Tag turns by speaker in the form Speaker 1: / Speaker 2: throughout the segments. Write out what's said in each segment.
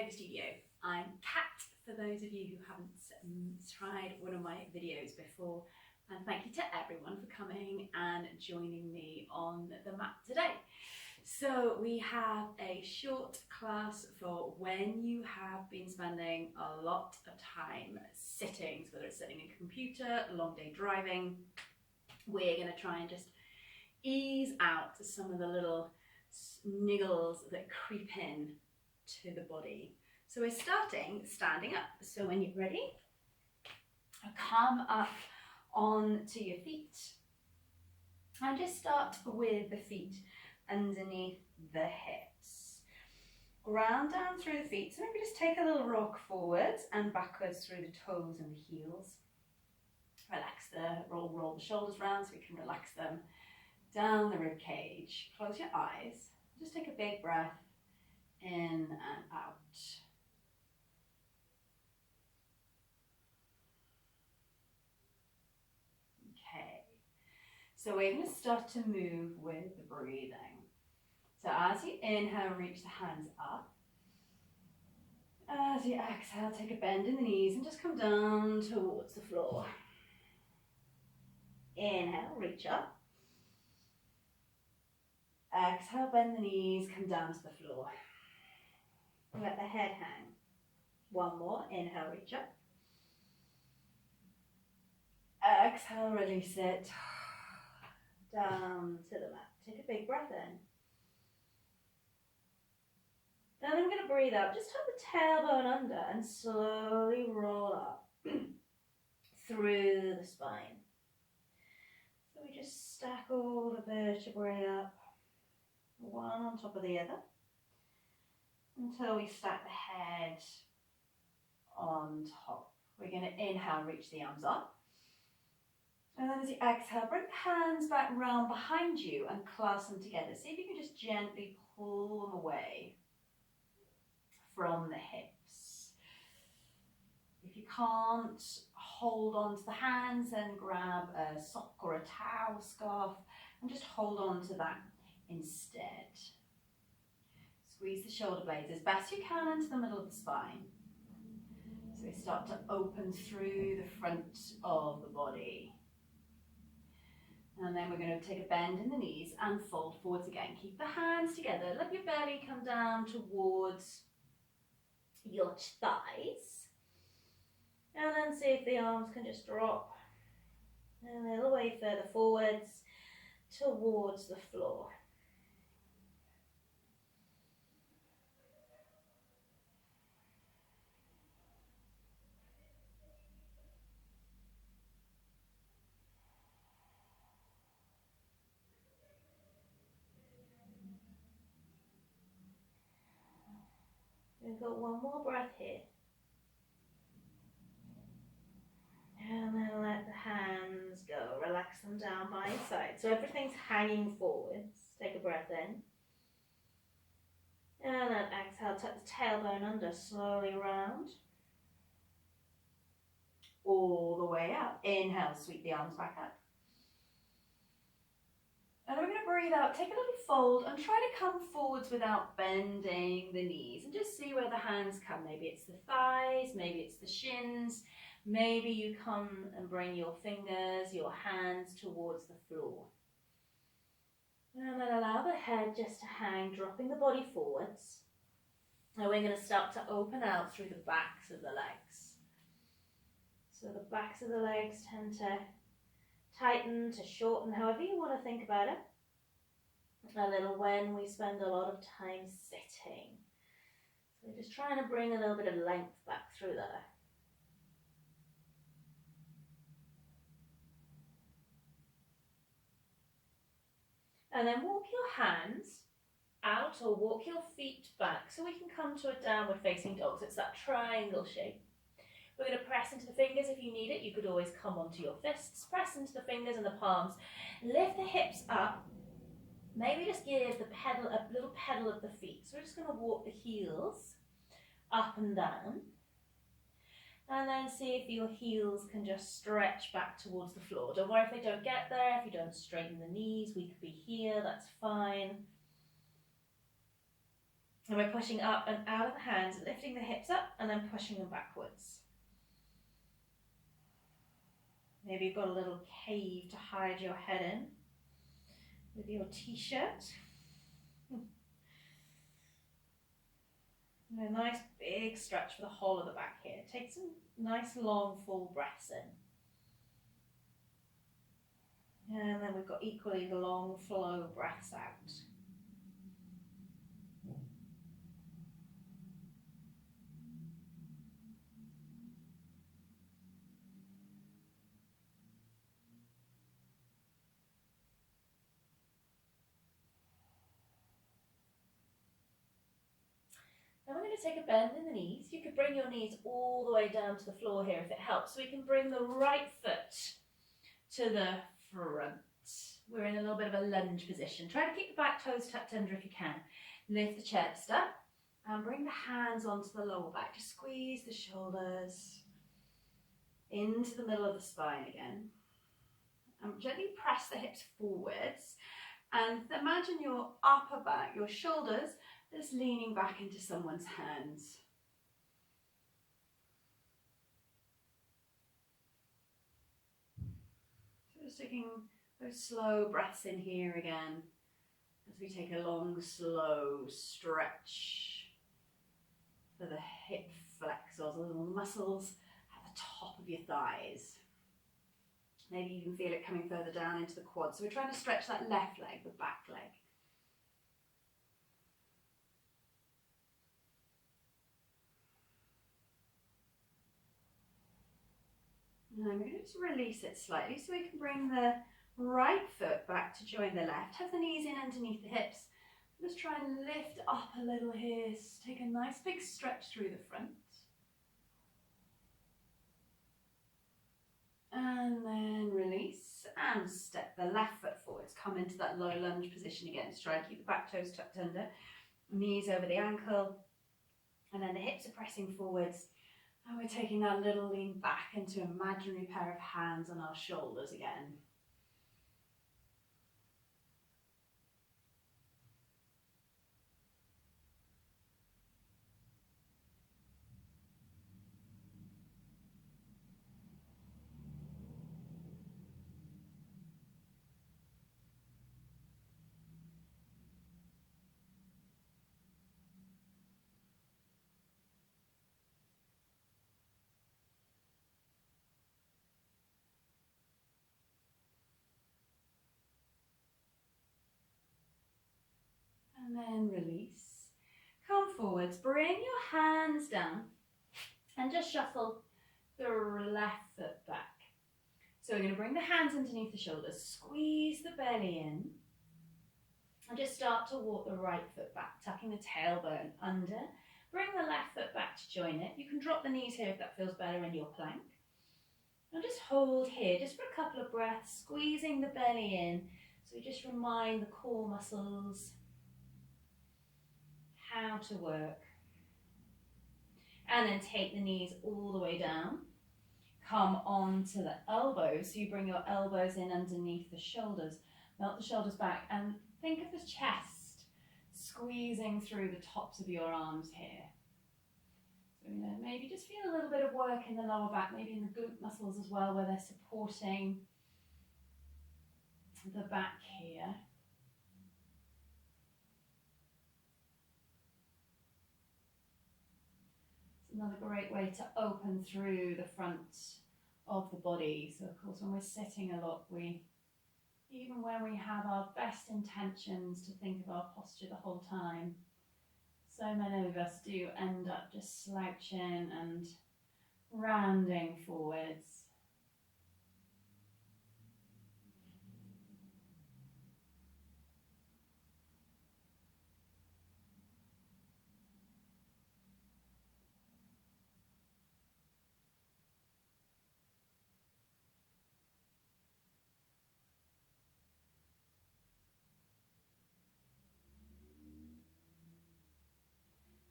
Speaker 1: the studio. I'm Kat, for those of you who haven't tried one of my videos before, and thank you to everyone for coming and joining me on the mat today. So we have a short class for when you have been spending a lot of time sitting, so whether it's sitting in a computer, long day driving. We're going to try and just ease out some of the little niggles that creep in to the body. So we're starting standing up. So when you're ready, come up onto your feet and just start with the feet underneath the hips. Ground down through the feet. So maybe just take a little rock forwards and backwards through the toes and the heels. Relax roll the shoulders round so we can relax them down the rib cage. Close your eyes. Just take a big breath in and out. Okay, so we're going to start to move with the breathing. So as you inhale, reach the hands up. As you exhale, take a bend in the knees and just come down towards the floor. Inhale, reach up. Exhale, bend the knees, come down to the floor. Let the head hang. One more, inhale, reach up. Exhale, release it. Down to the mat. Take a big breath in. Then I'm going to breathe out. Just tuck the tailbone under and slowly roll up through the spine. So we just stack all the vertebrae up, one on top of the other, until we stack the head on top. We're going to inhale, reach the arms up. And then as you exhale, bring the hands back round behind you and clasp them together. See if you can just gently pull them away from the hips. If you can't hold on to the hands, then grab a sock or a towel, scarf, and just hold on to that instead. Squeeze the shoulder blades as best you can into the middle of the spine. So they start to open through the front of the body. And then we're going to take a bend in the knees and fold forwards again. Keep the hands together. Let your belly come down towards your thighs. And then see if the arms can just drop a little way further forwards towards the floor. We've got one more breath here. And then let the hands go. Relax them down by your side. So everything's hanging forwards. Take a breath in. And then exhale, tuck the tailbone under, slowly around. All the way up. Inhale, sweep the arms back up. And then we're going to breathe out, take a little fold and try to come forwards without bending the knees. And just see where the hands come. Maybe it's the thighs, maybe it's the shins. Maybe you come and bring your fingers, your hands towards the floor. And then allow the head just to hang, dropping the body forwards. And we're going to start to open out through the backs of the legs. So the backs of the legs tend to tighten, to shorten, however you want to think about it. A little when we spend a lot of time sitting. So we're just trying to bring a little bit of length back through there. And then walk your hands out or walk your feet back so we can come to a downward facing dog. So it's that triangle shape. We're going to press into the fingers if you need it. You could always come onto your fists. Press into the fingers and the palms. Lift the hips up. Maybe just give the pedal, a little pedal of the feet. So we're just going to walk the heels up and down. And then see if your heels can just stretch back towards the floor. Don't worry if they don't get there. If you don't straighten the knees, we could be here. That's fine. And we're pushing up and out of the hands, lifting the hips up and then pushing them backwards. Maybe you've got a little cave to hide your head in with your t-shirt. And a nice big stretch for the whole of the back here. Take some nice long full breaths in. And then we've got equally long flow breaths out. Now we're going to take a bend in the knees. You could bring your knees all the way down to the floor here if it helps. So we can bring the right foot to the front. We're in a little bit of a lunge position. Try to keep the back toes tucked under if you can. Lift the chest up and bring the hands onto the lower back. Just squeeze the shoulders into the middle of the spine again. And gently press the hips forwards. And imagine your upper back, your shoulders, just leaning back into someone's hands. So just taking those slow breaths in here again as we take a long, slow stretch for the hip flexors, the little muscles at the top of your thighs. Maybe you can feel it coming further down into the quads. So we're trying to stretch that left leg, the back leg. And I'm going to just release it slightly so we can bring the right foot back to join the left. Have the knees in underneath the hips. Just try and lift up a little here. Take a nice big stretch through the front. And then release and step the left foot forwards. Come into that low lunge position again. So try to keep the back toes tucked under. Knees over the ankle. And then the hips are pressing forwards. And we're taking that little lean back into an imaginary pair of hands on our shoulders again. And then release. Come forwards, bring your hands down and just shuffle the left foot back. So we're going to bring the hands underneath the shoulders, squeeze the belly in and just start to walk the right foot back, tucking the tailbone under. Bring the left foot back to join it. You can drop the knees here if that feels better in your plank. And just hold here, just for a couple of breaths, squeezing the belly in. So we just remind the core muscles how to work. And then take the knees all the way down. Come onto the elbows. So you bring your elbows in underneath the shoulders. Melt the shoulders back and think of the chest squeezing through the tops of your arms here. So maybe just feel a little bit of work in the lower back, maybe in the glute muscles as well, where they're supporting the back here. Another great way to open through the front of the body. So of course when we're sitting a lot, even when we have our best intentions to think of our posture the whole time, so many of us do end up just slouching and rounding forwards.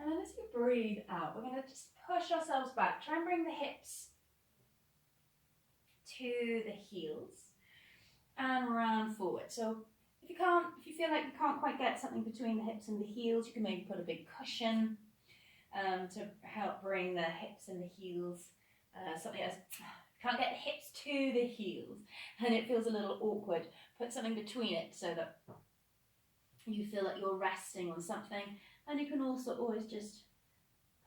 Speaker 1: And then as we breathe out, we're going to just push ourselves back. Try and bring the hips to the heels and round forward. So If you feel like you can't quite get something between the hips and the heels, you can maybe put a big cushion to help bring the hips and the heels, something else. Can't get the hips to the heels and it feels a little awkward. Put something between it so that you feel like you're resting on something. And you can also always just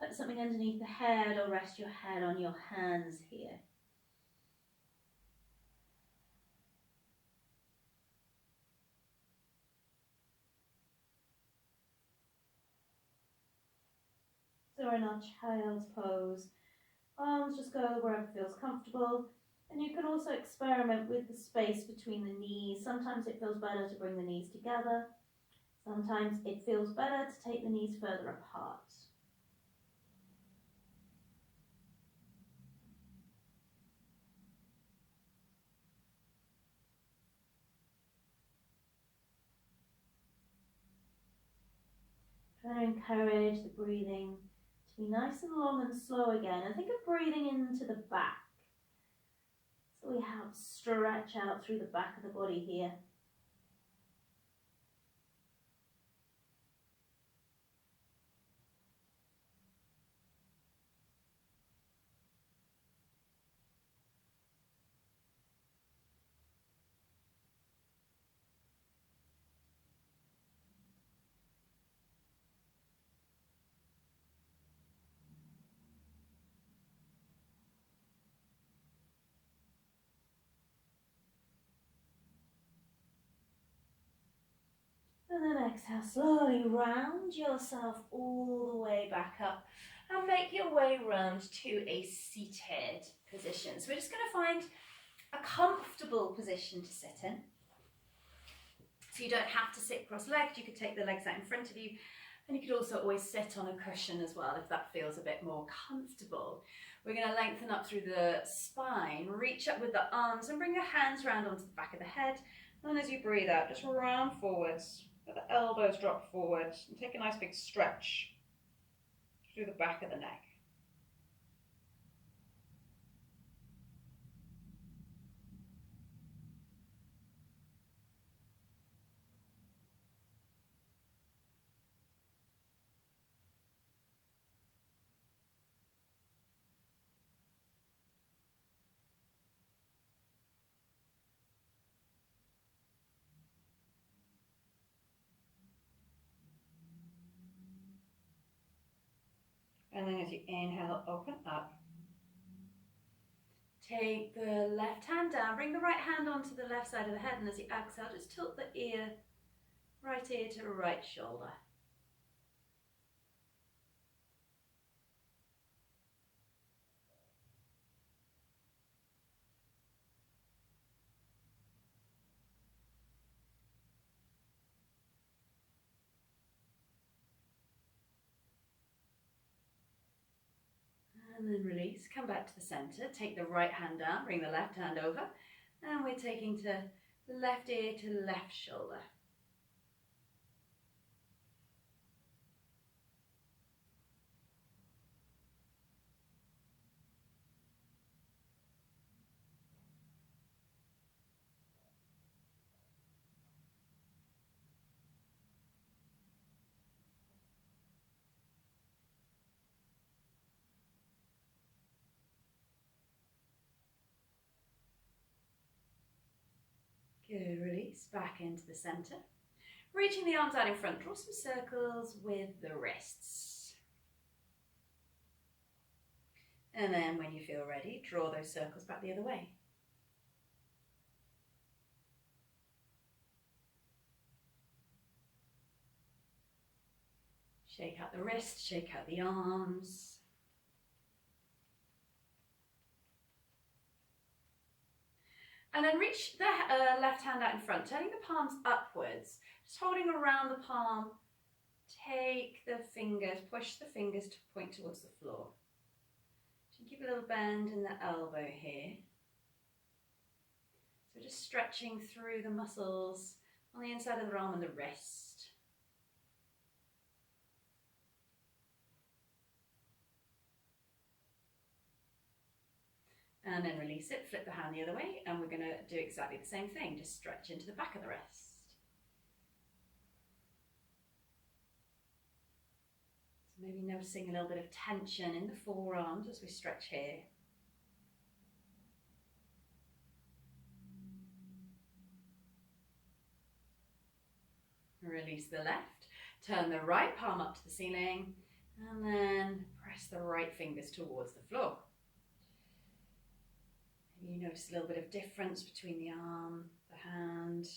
Speaker 1: put something underneath the head or rest your head on your hands here. So we're in our child's pose. Arms just go wherever feels comfortable. And you can also experiment with the space between the knees. Sometimes it feels better to bring the knees together. Sometimes it feels better to take the knees further apart. Try to encourage the breathing to be nice and long and slow again. And think of breathing into the back. So we help stretch out through the back of the body here. And then exhale, slowly round yourself all the way back up and make your way round to a seated position. So we're just going to find a comfortable position to sit in. So you don't have to sit cross-legged. You could take the legs out in front of you, and you could also always sit on a cushion as well if that feels a bit more comfortable. We're going to lengthen up through the spine, reach up with the arms and bring your hands round onto the back of the head. And as you breathe out, just round forwards, let the elbows drop forward and take a nice big stretch through the back of the neck. And then as you inhale, open up. Take the left hand down, bring the right hand onto the left side of the head, and as you exhale, just tilt the ear, right ear to right shoulder. And then release, come back to the center, take the right hand down, bring the left hand over, and we're taking to the left ear to left shoulder. Good, release, back into the center. Reaching the arms out in front, draw some circles with the wrists. And then when you feel ready, draw those circles back the other way. Shake out the wrists, shake out the arms. And then reach the left hand out in front, turning the palms upwards, just holding around the palm. Take the fingers, push the fingers to point towards the floor. So keep a little bend in the elbow here. So just stretching through the muscles on the inside of the arm and the wrist. And then release it, flip the hand the other way, and we're going to do exactly the same thing, just stretch into the back of the wrist. Maybe noticing a little bit of tension in the forearms as we stretch here. Release the left, turn the right palm up to the ceiling, and then press the right fingers towards the floor. Maybe you notice a little bit of difference between the arm, the hand.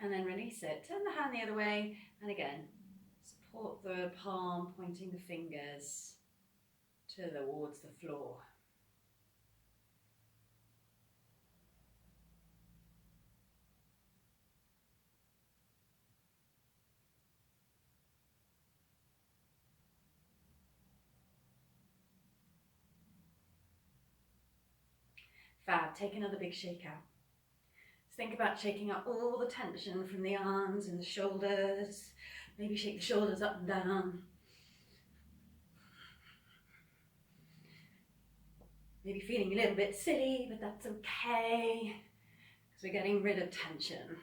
Speaker 1: And then release it. Turn the hand the other way, and again, support the palm, pointing the fingers towards the floor. Fab, take another big shake out. Think about shaking out all the tension from the arms and the shoulders. Maybe shake the shoulders up and down. Maybe feeling a little bit silly, but that's okay, because we're getting rid of tension.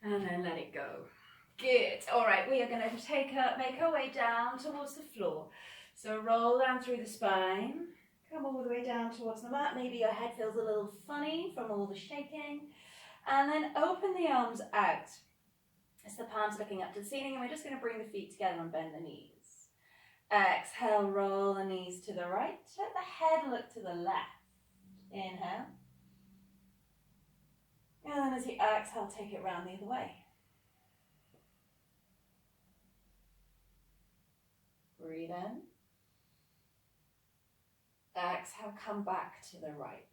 Speaker 1: And then let it go. Good. All right, we are going to make our way down towards the floor. So roll down through the spine. Come all the way down towards the mat. Maybe your head feels a little funny from all the shaking. And then open the arms out. It's the palms looking up to the ceiling, and we're just going to bring the feet together and bend the knees. Exhale, roll the knees to the right. Let the head look to the left. Inhale. And then as you exhale, take it round the other way. Breathe in. Exhale, come back to the right.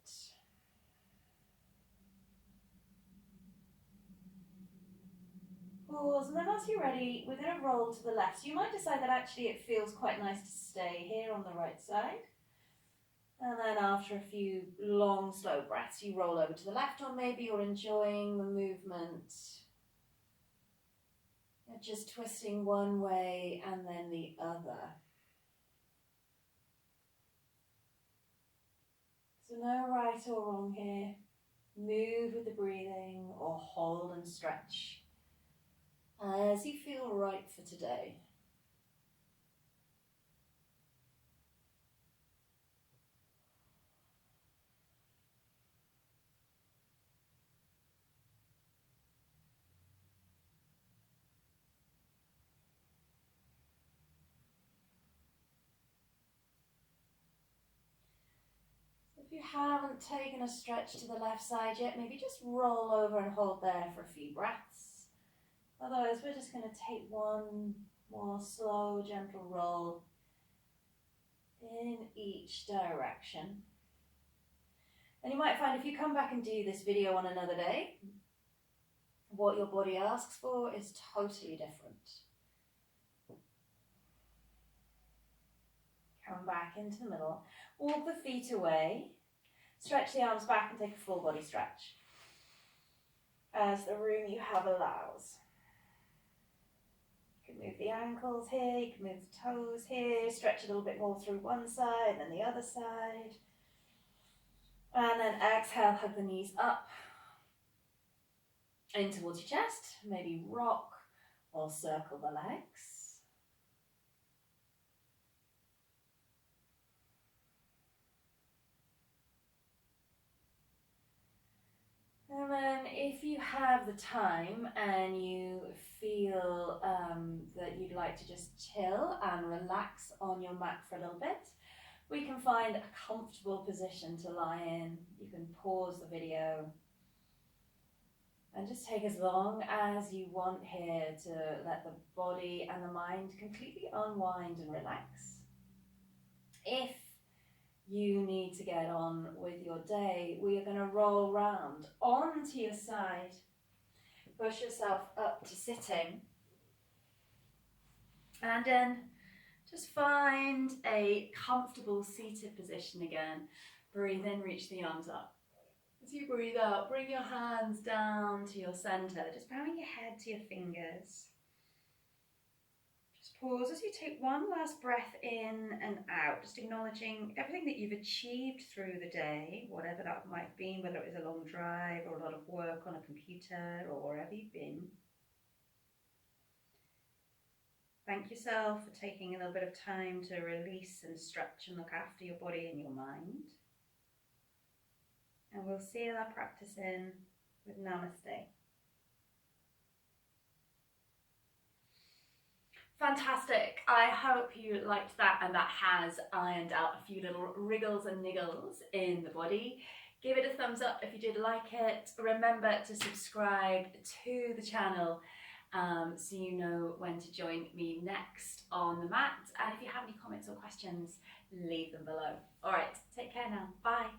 Speaker 1: Pause, and then as you're ready, we're going to roll to the left. So you might decide that actually it feels quite nice to stay here on the right side. And then after a few long, slow breaths, you roll over to the left, or maybe you're enjoying the movement. You're just twisting one way and then the other. So no right or wrong here. Move with the breathing or hold and stretch as you feel right for today. If you haven't taken a stretch to the left side yet, maybe just roll over and hold there for a few breaths. Otherwise, we're just going to take one more slow, gentle roll in each direction. And you might find if you come back and do this video on another day, what your body asks for is totally different. Come back into the middle. Walk the feet away. Stretch the arms back and take a full body stretch as the room you have allows. You can move the ankles here, you can move the toes here, stretch a little bit more through one side and then the other side. And then exhale, hug the knees up in towards your chest. Maybe rock or circle the legs. And then if you have the time and you feel that you'd like to just chill and relax on your mat for a little bit, we can find a comfortable position to lie in. You can pause the video and just take as long as you want here to let the body and the mind completely unwind and relax. If you need to get on with your day, we are going to roll round onto your side. Push yourself up to sitting. And then just find a comfortable seated position again. Breathe in, reach the arms up. As you breathe out, bring your hands down to your center. Just bowing your head to your fingers. Just Pause as you take one last breath in and out, just acknowledging everything that you've achieved through the day, whatever that might have been, whether it was a long drive or a lot of work on a computer or wherever you've been. Thank yourself for taking a little bit of time to release and stretch and look after your body and your mind. And we'll seal our practice in with Namaste. Fantastic. I hope you liked that, and that has ironed out a few little wriggles and niggles in the body. Give it a thumbs up if you did like it. Remember to subscribe to the channel so you know when to join me next on the mat. And if you have any comments or questions, leave them below. All right, take care now. Bye.